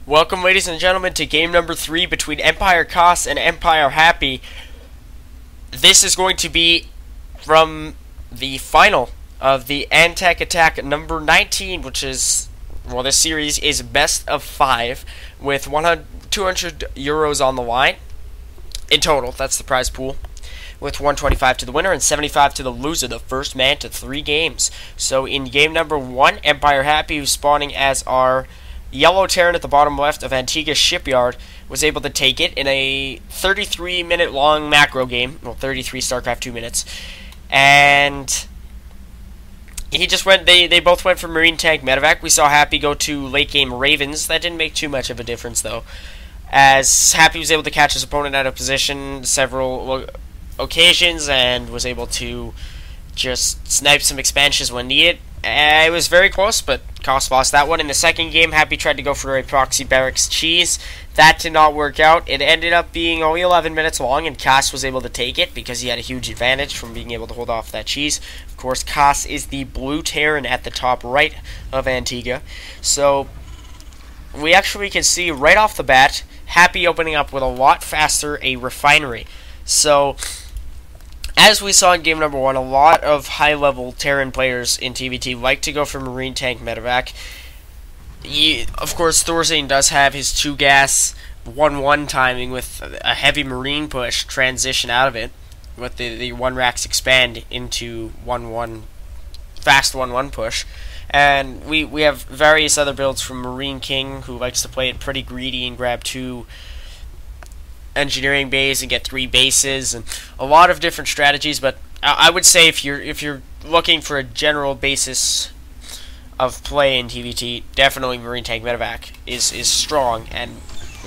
Welcome, ladies and gentlemen, to game number 3 between Empire Kas and Empire Happy. This is going to be from the final of the Antec Attack number 19, which is, well, this series is best of 5 with 200 euros on the line in total. That's the prize pool, with 125 to the winner and 75 to the loser, the first man to 3 games. So in game number 1, Empire Happy, who's spawning as our Yellow Terran at the bottom left of Antigua's shipyard, was able to take it in a 33-minute long macro game. Well, 33 StarCraft 2 minutes. And he just went, they both went for Marine Tank Medevac. We saw Happy go to late game Ravens. That didn't make too much of a difference, though, as Happy was able to catch his opponent out of position several occasions and was able to just snipe some expansions when needed. It was very close, but Kas lost that one. In the second game, Happy tried to go for a proxy barracks cheese. That did not work out. It ended up being only 11 minutes long, and Kas was able to take it because he had a huge advantage from being able to hold off that cheese. Of course, Kas is the blue Terran at the top right of Antigua. So we actually can see right off the bat, Happy opening up with a lot faster a refinery. So as we saw in game number 1, a lot of high-level Terran players in TvT like to go for Marine Tank Medevac. Of course, Thorzane does have his 2-gas 1-1 timing with a heavy Marine push transition out of it, with the 1-racks expand into 1-1, fast 1-1 push. And we have various other builds from Marine King, who likes to play it pretty greedy and grab 2 engineering bays and get 3 bases, and a lot of different strategies. But I would say if you're looking for a general basis of play in TvT, definitely Marine Tank Medevac is strong, and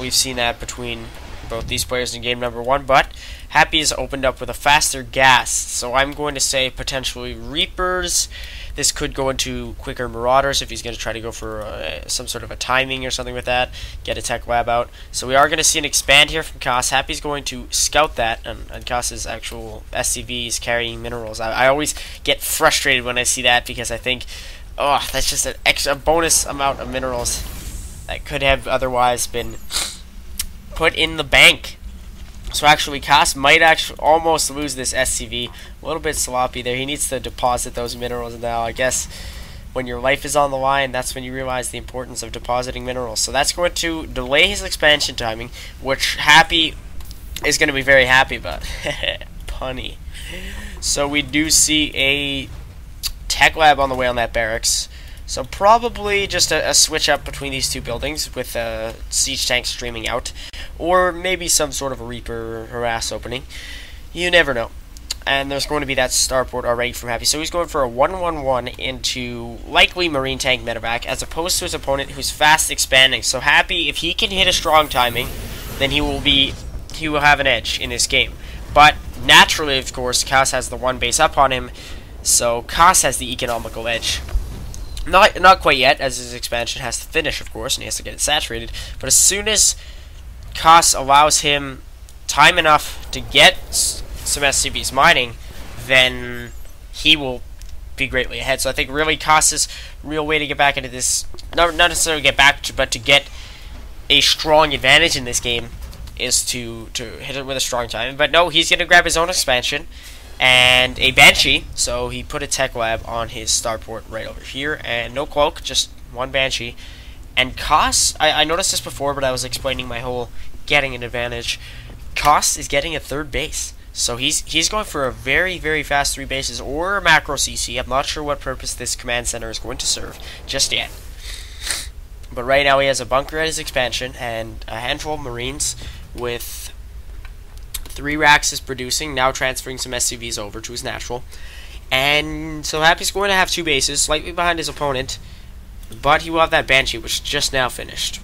we've seen that between both these players in game number 1. But Happy has opened up with a faster gas, so I'm going to say potentially Reapers. This could go into quicker Marauders if he's going to try to go for some sort of a timing or something with that, get a tech lab out. So we are going to see an expand here from Kas. Happy's going to scout that, and Kas's actual SCVs carrying minerals. I always get frustrated when I see that, because I think, oh, that's just an extra bonus amount of minerals that could have otherwise been put in the bank. So actually, Kas might actually almost lose this SCV. A little bit sloppy there. He needs to deposit those minerals now. I guess when your life is on the line, that's when you realize the importance of depositing minerals. So that's going to delay his expansion timing, which Happy is going to be very happy about. Punny. So we do see a tech lab on the way on that barracks. So probably just a switch up between these 2 buildings with siege tanks streaming out, or maybe some sort of a Reaper harass opening. You never know. And there's going to be that starport already from Happy. So he's going for a 1-1-1 into likely Marine Tank Medevac, as opposed to his opponent who's fast expanding. So Happy, if he can hit a strong timing, then he will have an edge in this game. But naturally, of course, Kas has the 1 base up on him, so Kas has the economical edge. Not quite yet, as his expansion has to finish, of course, and he has to get it saturated. But as soon as Kas allows him time enough to get some SCVs mining, then he will be greatly ahead. So I think really Kas's real way to get back into this, not necessarily get back, but to get a strong advantage in this game, is to hit it with a strong time. But no, he's going to grab his own expansion and a Banshee, so he put a tech lab on his starport right over here, and no cloak, just 1 Banshee. And Kas, I noticed this before, but I was explaining my whole getting an advantage. Kas is getting a 3rd base, so he's going for a very, very fast 3 bases, or a macro CC. I'm not sure what purpose this command center is going to serve just yet. But right now he has a bunker at his expansion, and a handful of Marines with 3 racks is producing, now transferring some SCVs over to his natural. And so Happy's going to have 2 bases, slightly behind his opponent, but he will have that Banshee, which just now finished.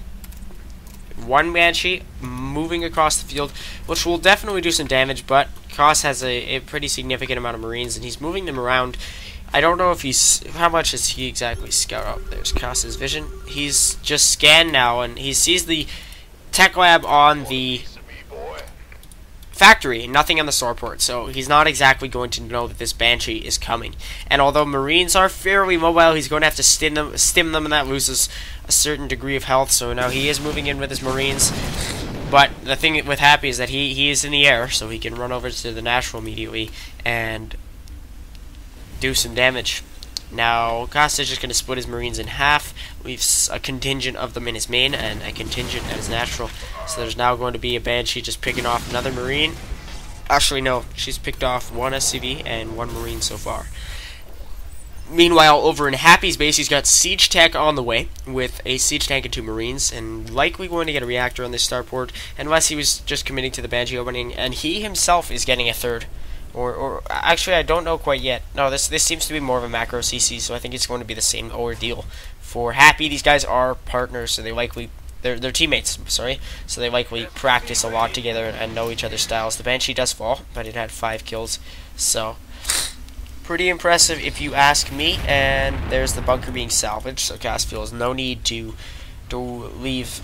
1 Banshee moving across the field, which will definitely do some damage, but Kas has a pretty significant amount of Marines, and he's moving them around. I don't know if how much is he exactly scout up. There's Kas's vision. He's just scanned now, and he sees the tech lab on the factory, nothing on the starport, so he's not exactly going to know that this Banshee is coming. And although Marines are fairly mobile, he's going to have to stim them, and that loses a certain degree of health, so now he is moving in with his Marines. But the thing with Happy is that he is in the air, so he can run over to the natural immediately and do some damage. Now, Kas is just going to split his Marines in half, leaves a contingent of them in his main and a contingent at his natural. So there's now going to be a Banshee just picking off another Marine. Actually, no, she's picked off one SCV and one Marine so far. Meanwhile, over in Happy's base, he's got Siege Tech on the way with a Siege Tank and 2 Marines, and likely going to get a reactor on this starport, unless he was just committing to the Banshee opening, and he himself is getting a third. Or actually, I don't know quite yet. No, this seems to be more of a macro CC, so I think it's going to be the same ordeal. For Happy, these guys are partners, so they likely... They're teammates, sorry. So they likely practice a lot together and know each other's styles. The Banshee does fall, but it had 5 kills. So, pretty impressive if you ask me. And there's the bunker being salvaged, so Kas feels no need to leave.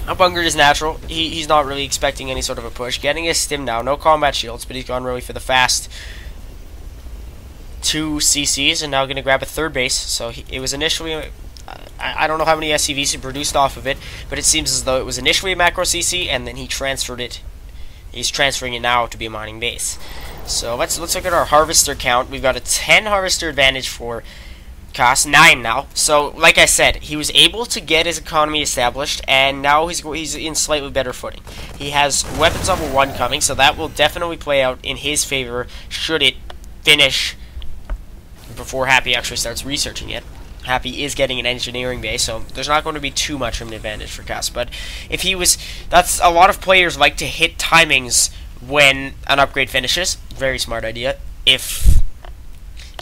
A bunker is natural. He's not really expecting any sort of a push. Getting his stim now. No combat shields, but he's gone really for the fast 2 CCs, and now going to grab a third base. So it was initially... I don't know how many SCVs he produced off of it, but it seems as though it was initially a macro CC, and then he transferred it. He's transferring it now to be a mining base. So let's look at our harvester count. We've got a 10 harvester advantage for Kas, 9 now. So, like I said, he was able to get his economy established, and now he's in slightly better footing. He has weapons level 1 coming, so that will definitely play out in his favor should it finish before Happy actually starts researching it. Happy is getting an engineering base, so there's not going to be too much of an advantage for Kas. But if he was... That's a lot of players like to hit timings when an upgrade finishes. Very smart idea. If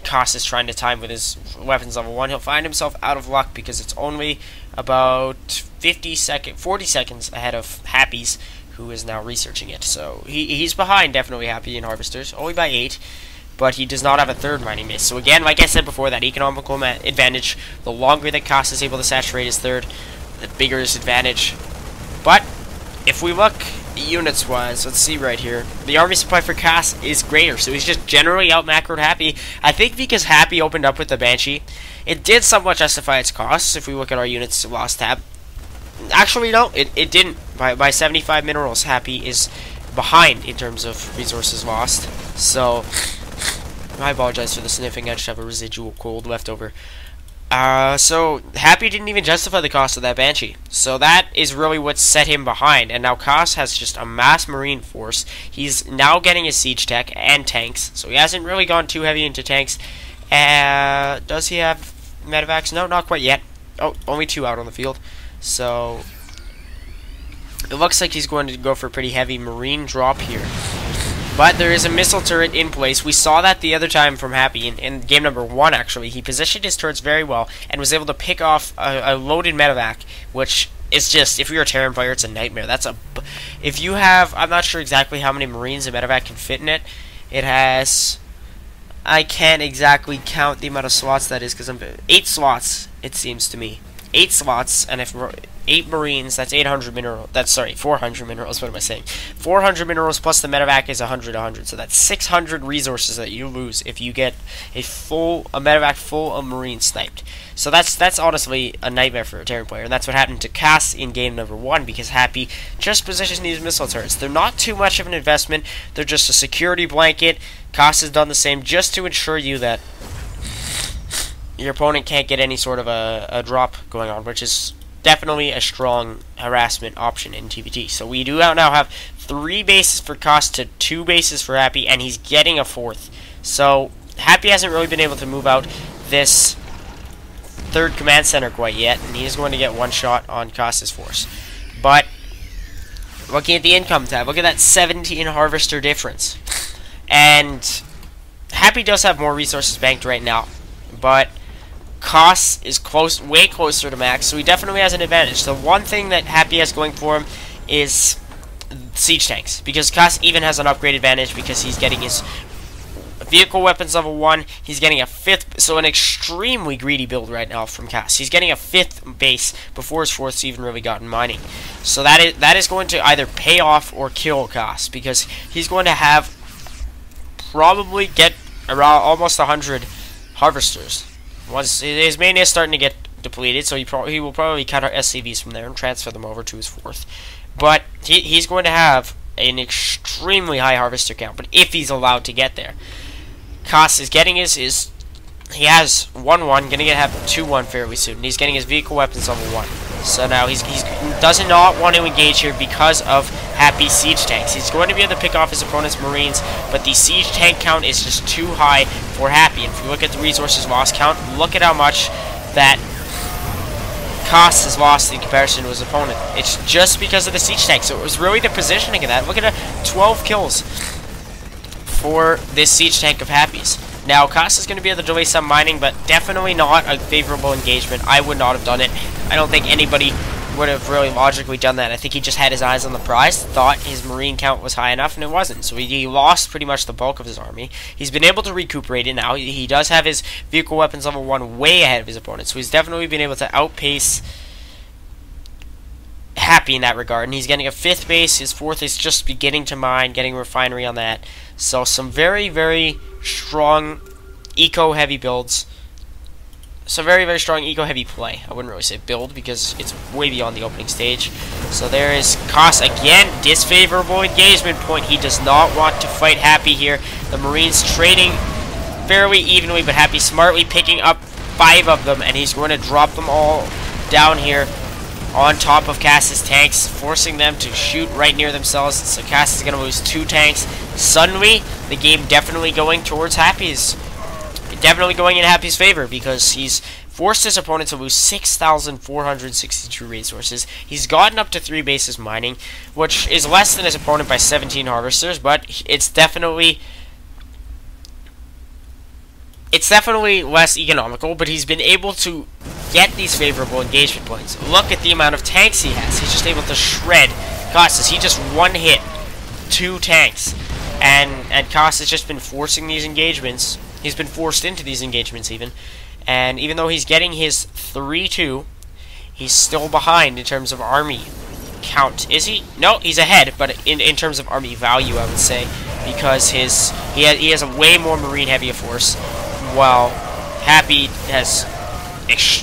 Kas is trying to time with his weapons level 1, he'll find himself out of luck because it's only about 40 seconds ahead of Happy's, who is now researching it. So he's behind, definitely, Happy in harvesters, only by 8. But he does not have a third mining base. So again, like I said before, that economical advantage, the longer that Kas is able to saturate his third, the bigger his advantage. But if we look units-wise, let's see right here, the army supply for Kas is greater, so he's just generally out-macroed Happy. I think because Happy opened up with the Banshee, it did somewhat justify its costs, if we look at our units lost tab. Actually, no, it didn't. By 75 minerals, Happy is behind in terms of resources lost. So... I apologize for the sniffing, I just have a residual cold left over. So, Happy didn't even justify the cost of that Banshee. So that is really what set him behind. And now Kas has just a mass marine force. He's now getting his siege tech and tanks. So he hasn't really gone too heavy into tanks. Does he have medevacs? No, not quite yet. Oh, only 2 out on the field. So, it looks like he's going to go for a pretty heavy marine drop here. But there is a missile turret in place. We saw that the other time from Happy in game number 1, actually. He positioned his turrets very well and was able to pick off a loaded medevac, which is just, if you're a Terran player, it's a nightmare. If you have, I'm not sure exactly how many Marines a medevac can fit in it. It has, I can't exactly count the amount of slots that is, because 8 slots, it seems to me. 8 slots, and if 8 Marines, that's 800 minerals. That's, sorry, 400 minerals. What am I saying? 400 minerals plus the medevac is 100. So that's 600 resources that you lose if you get a medevac full of Marines sniped. So that's honestly a nightmare for a Terran player, and that's what happened to Kas in game number 1 because Happy just positioned these missile turrets. They're not too much of an investment. They're just a security blanket. Kas has done the same just to ensure you that your opponent can't get any sort of a drop going on, which is definitely a strong harassment option in TvT. So we do now have 3 bases for Kas to 2 bases for Happy, and he's getting a 4th. So Happy hasn't really been able to move out this 3rd command center quite yet, and he's going to get 1 shot on Kas's force. But looking at the income tab, look at that 17 harvester difference. And Happy does have more resources banked right now, but Kas is way closer to max, so he definitely has an advantage. The one thing that Happy has going for him is siege tanks, because Kas even has an upgrade advantage because he's getting his vehicle weapons level 1. He's getting a 5th, so an extremely greedy build right now from Kas. He's getting a 5th base before his 4th's even really gotten mining. So that is going to either pay off or kill Kas, because he's going to have probably get around almost 100 harvesters. Once his main is starting to get depleted, so he will probably cut our SCVs from there and transfer them over to his 4th. But he's going to have an extremely high harvester count, but if he's allowed to get there. Kas is getting his he has 1-1, gonna have 2-1 fairly soon, and he's getting his vehicle weapons level 1. So now he does not want to engage here because of Happy siege tanks. He's going to be able to pick off his opponent's marines, but the siege tank count is just too high for Happy. And if you look at the resources lost count, look at how much that Kas has lost in comparison to his opponent. It's just because of the siege tank. So it was really the positioning of that. Look at 12 kills for this siege tank of Happy's. Now, Kas is going to be able to delay some mining, but definitely not a favorable engagement. I would not have done it. I don't think anybody would have really logically done that. I think he just had his eyes on the prize, thought his marine count was high enough, and it wasn't. So he lost pretty much the bulk of his army. He's been able to recuperate it now. He does have his vehicle weapons level 1 way ahead of his opponent, so he's definitely been able to outpace Happy in that regard. And he's getting a 5th base. His 4th is just beginning to mine, getting a refinery on that. So some very, very strong eco-heavy builds. So very, very strong eco-heavy play. I wouldn't really say build because it's way beyond the opening stage. So there is Kas again, disfavorable engagement point. He does not want to fight Happy here. The Marines trading fairly evenly, but Happy smartly picking up 5 of them, and he's going to drop them all down here on top of Kas's tanks, forcing them to shoot right near themselves. So Kas is going to lose 2 tanks. Suddenly, the game definitely going towards Happy's. Definitely going in Happy's favor, because he's forced his opponent to lose 6,462 resources. He's gotten up to 3 bases mining, which is less than his opponent by 17 harvesters, but it's definitely less economical, but he's been able to get these favorable engagement points. Look at the amount of tanks he has. He's just able to shred Kas. He just one-hit 2 tanks. And Kas has just been forcing these engagements. He's been forced into these engagements even. And even though he's getting his 3-2, he's still behind in terms of army count. Is he? No, he's ahead, but in terms of army value, I would say, because he has a way more marine heavy force, while Happy has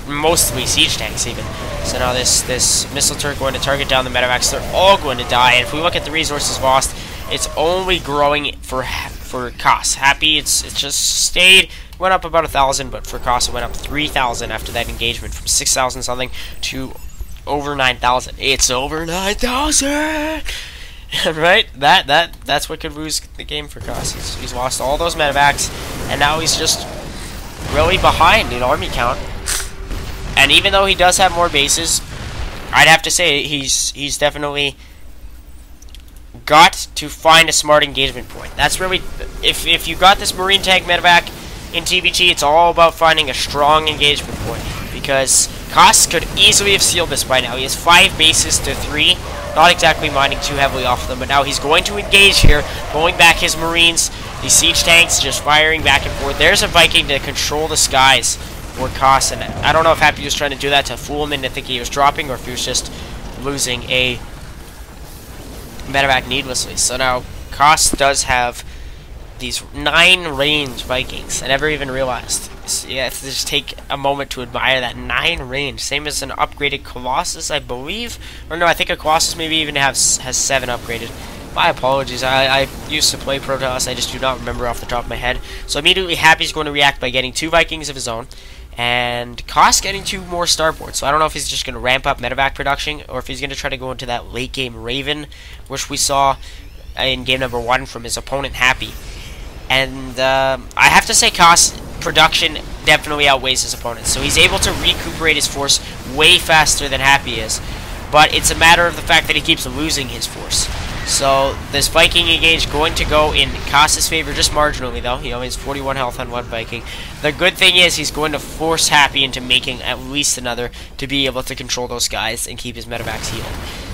mostly siege tanks even. So now this missile turret going to target down the medevacs. They're all going to die. And if we look at the resources lost, it's only growing for Kas. Happy, it's just stayed, went up about 1,000, but for Kas it went up 3,000 after that engagement, from 6,000 something to over 9,000. It's over 9,000. Right? That's what could lose the game for Kas. He's lost all those medevacs, and now he's just really behind in army count. And even though he does have more bases, I'd have to say he's definitely got to find a smart engagement point. That's really, if you got this marine tank medevac in TvT, it's all about finding a strong engagement point, because Kas could easily have sealed this by now. He has 5 bases to 3, not exactly mining too heavily off of them, but now he's going to engage here, pulling back his marines, these siege tanks just firing back and forth. There's a Viking to control the skies for Kas, and I don't know if Happy was trying to do that to fool him into thinking he was dropping, or if he was just losing a medevac needlessly. So now Kas does have these 9 range Vikings. I never even realized. So you have to just take a moment to admire that 9 range. Same as an upgraded Colossus, I believe. Or no, I think a Colossus maybe even has 7 upgraded. My apologies, I used to play Protoss, I just do not remember off the top of my head. So immediately Happy's going to react by getting 2 Vikings of his own, and Kas getting 2 more starboards. So I don't know if he's just going to ramp up medevac production, or if he's going to try to go into that late game Raven, which we saw in game number 1 from his opponent Happy. And I have to say Kas production definitely outweighs his opponent, so he's able to recuperate his force way faster than Happy is. But it's a matter of the fact that he keeps losing his force. So this Viking engage going to go in Kas's favor just marginally, though. He only has 41 health on 1 Viking. The good thing is he's going to force Happy into making at least another to be able to control those guys and keep his medevacs healed.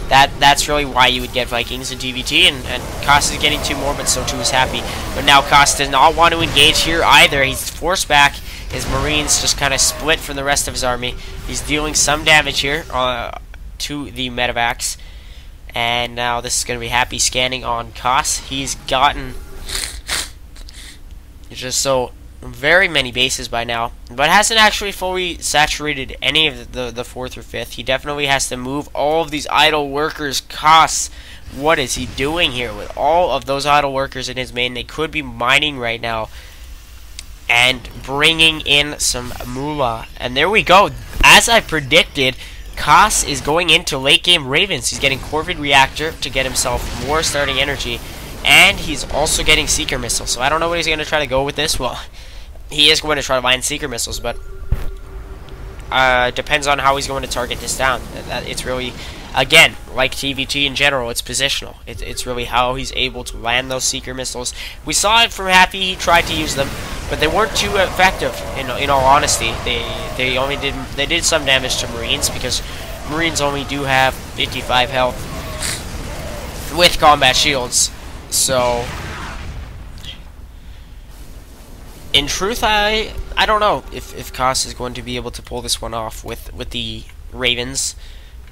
That's really why you would get Vikings in TvT, and Kas is getting 2 more, but so too is Happy. But now Kas does not want to engage here either. He's forced back. His Marines just kind of split from the rest of his army. He's dealing some damage here to the medevacs. And now this is going to be Happy scanning on Kas. He's gotten just so very many bases by now, but hasn't actually fully saturated any of the 4th or 5th. He definitely has to move all of these idle workers. Kas, what is he doing here with all of those idle workers in his main? They could be mining right now and bringing in some moolah. And there we go. As I predicted, Kas is going into late game Ravens. He's getting Corvid Reactor to get himself more starting energy, and he's also getting Seeker Missile. So I don't know what he's going to try to go with this. Well, he is going to try to mine Seeker Missiles, but depends on how he's going to target this down. It's really, again, like TvT in general, it's positional. It's really how he's able to land those Seeker Missiles. We saw it from Happy. He tried to use them, but they weren't too effective. In all honesty, they did some damage to Marines, because Marines only do have 55 health with combat shields. So in truth, I don't know if Kas is going to be able to pull this one off with the Ravens.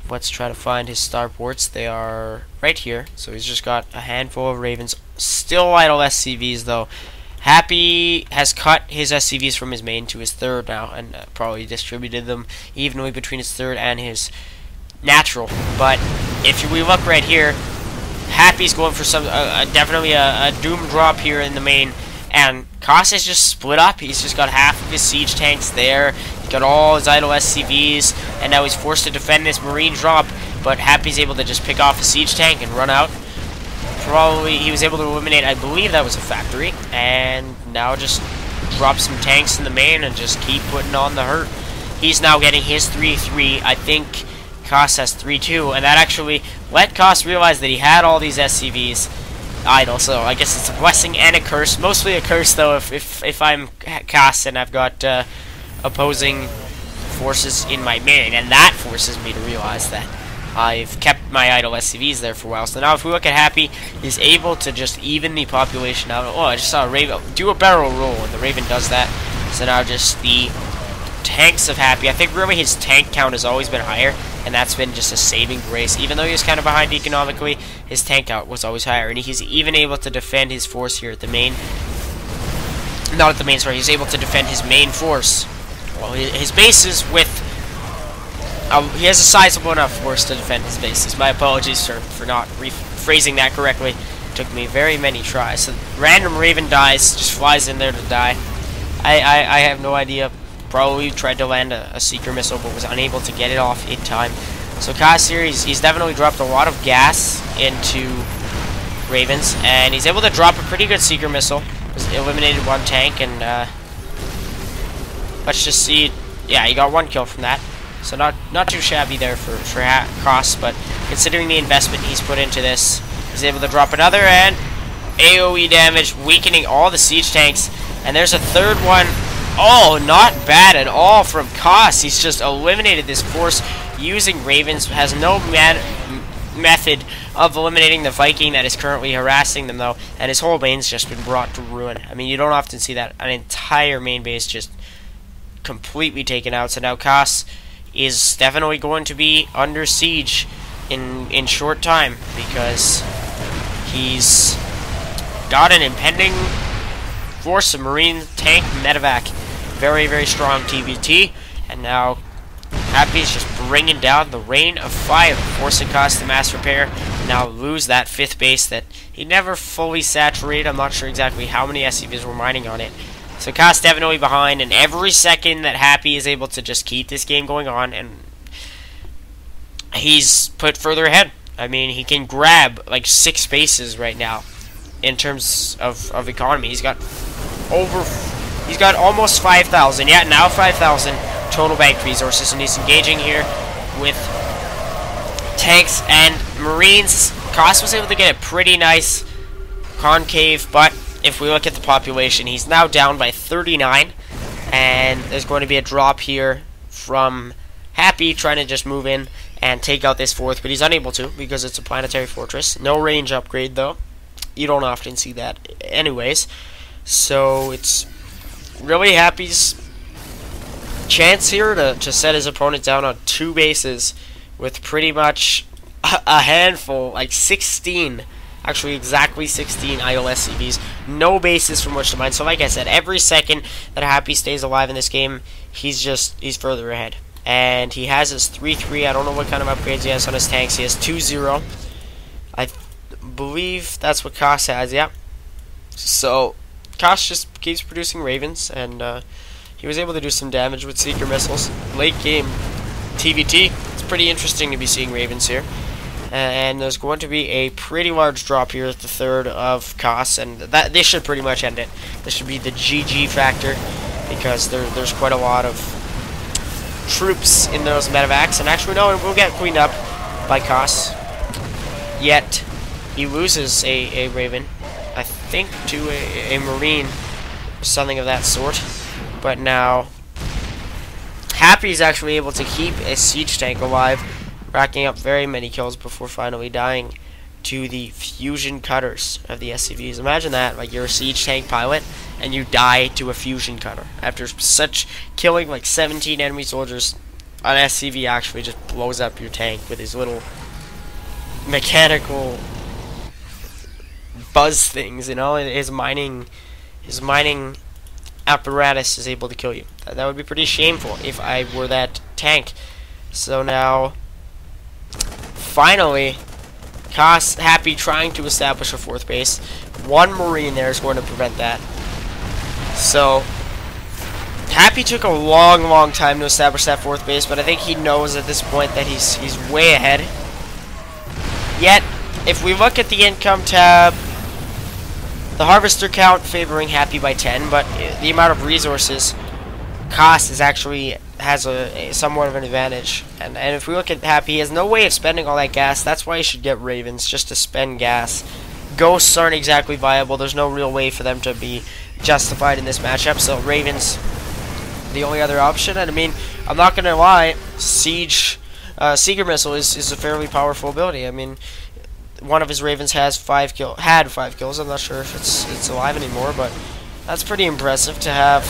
Let's try to find his starports. They are right here. So he's just got a handful of Ravens. Still idle SCVs though. Happy has cut his SCVs from his main to his 3rd now, and probably distributed them evenly between his 3rd and his natural. But if we look right here, Happy's going for some definitely a doom drop here in the main. And Kas is just split up. He's just got half of his siege tanks there. He's got all his idle SCVs, and now he's forced to defend this Marine drop. But Happy's able to just pick off a siege tank and run out. Probably he was able to eliminate, I believe that was a factory, and now just drop some tanks in the main and just keep putting on the hurt. He's now getting his 3-3. I think Kas has 3-2, and that actually let Kas realize that he had all these SCVs idle, so I guess it's a blessing and a curse. Mostly a curse though, if I'm Kas and I've got opposing forces in my main, and that forces me to realize that I've kept my idle SCVs there for a while. So now if we look at Happy, he's able to just even the population out. Oh, I just saw a Raven do a barrel roll, and the Raven does that. So now just the tanks of Happy. I think really his tank count has always been higher, and that's been just a saving grace. Even though he was kind of behind economically, his tank count was always higher, and he's even able to defend his force here at the main. Not at the main, sorry. He's able to defend his main force. Well, his bases with... he has a sizable enough force to defend his bases. My apologies for not rephrasing that correctly. It took me very many tries. So random Raven dies, just flies in there to die. I have no idea. Probably tried to land a Seeker Missile, but was unable to get it off in time. So Kas here, he's definitely dropped a lot of gas into Ravens, and he's able to drop a pretty good Seeker Missile. He's eliminated 1 tank, and let's just see. Yeah, he got 1 kill from that. So not too shabby there for Kas, but considering the investment he's put into this, he's able to drop another, and AoE damage, weakening all the siege tanks. And there's a 3rd one. Oh, not bad at all from Kas. He's just eliminated this force using Ravens. Has no method of eliminating the Viking that is currently harassing them, though. And his whole main's just been brought to ruin. I mean, you don't often see that. An entire main base just completely taken out. So now Kas is definitely going to be under siege in short time, because he's got an impending force of Marine, tank, medevac. Very, very strong TvT, and now Happy's just bringing down the rain of fire, forcing Kas to mass repair. Now lose that 5th base that he never fully saturated. I'm not sure exactly how many SCVs were mining on it. So Kas definitely behind, and every second that Happy is able to just keep this game going on, and he's put further ahead. I mean, he can grab like 6 bases right now in terms of economy. He's got almost 5,000. Yeah, now 5,000 total bank resources, and he's engaging here with tanks and Marines. Kas was able to get a pretty nice concave, but if we look at the population, he's now down by 39, and there's going to be a drop here from Happy trying to just move in and take out this fourth, but he's unable to because it's a planetary fortress. No range upgrade, though. You don't often see that anyways. So it's really Happy's chance here to set his opponent down on 2 bases with pretty much a handful, like 16, actually exactly 16 idle SCVs. No bases from which to mine. So like I said, every second that Happy stays alive in this game, he's further ahead. And he has his 3-3. I don't know what kind of upgrades he has on his tanks. He has 2-0. I believe that's what Kas has, yeah. So Kas just keeps producing Ravens, and he was able to do some damage with Seeker missiles. Late game TvT, it's pretty interesting to be seeing Ravens here. And there's going to be a pretty large drop here at the 3rd of Kas, and this should pretty much end it. This should be the GG factor, because there's quite a lot of troops in those medevacs, and actually no, it will get cleaned up by Kas. Yet he loses a Raven, I think, to a Marine, something of that sort. But now Happy is actually able to keep a siege tank alive, racking up very many kills before finally dying to the fusion cutters of the SCVs. Imagine that, like you're a siege tank pilot and you die to a fusion cutter after killing like 17 enemy soldiers. An SCV actually just blows up your tank with his little mechanical buzz things, you know. His mining apparatus is able to kill you. That would be pretty shameful if I were that tank. So now, finally, Kas Happy trying to establish a 4th base. 1 Marine there is going to prevent that. So Happy took a long time to establish that 4th base, but I think he knows at this point that he's way ahead. Yet, if we look at the income tab, the harvester count favoring Happy by 10, but the amount of resources, Kas is actually has a somewhat of an advantage. And if we look at Happy, he has no way of spending all that gas. That's why he should get Ravens, just to spend gas. Ghosts aren't exactly viable. There's no real way for them to be justified in this matchup, so Ravens, the only other option. And I mean, I'm not gonna lie, Seeker Missile is a fairly powerful ability. I mean, one of his Ravens had 5 kills. I'm not sure if it's alive anymore, but that's pretty impressive to have.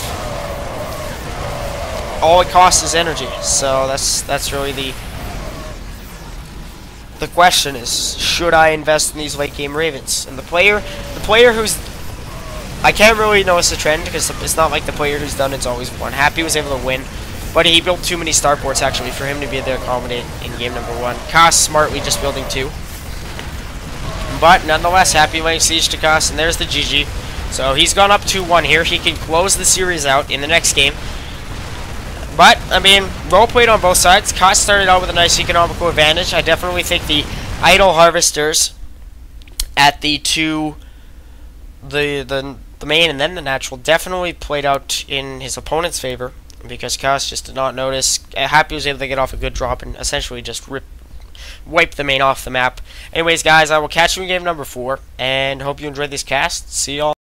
All it costs is energy, so that's really the question is, should I invest in these late game Ravens? And the player who's, I can't really notice a trend because it's not like the player who's done it's always won. Happy was able to win, but he built too many starports actually for him to be able to accommodate in game number 1. Kas smartly just building 2. But nonetheless, Happy laying siege to Kas, and there's the GG. So he's gone up 2-1 here. He can close the series out in the next game. But, I mean, role played on both sides. Kas started out with a nice economical advantage. I definitely think the idle harvesters at the main and then the natural definitely played out in his opponent's favor, because Kas just did not notice. Happy was able to get off a good drop and essentially just wipe the main off the map. Anyways, guys, I will catch you in game number 4, and hope you enjoyed this cast. See y'all.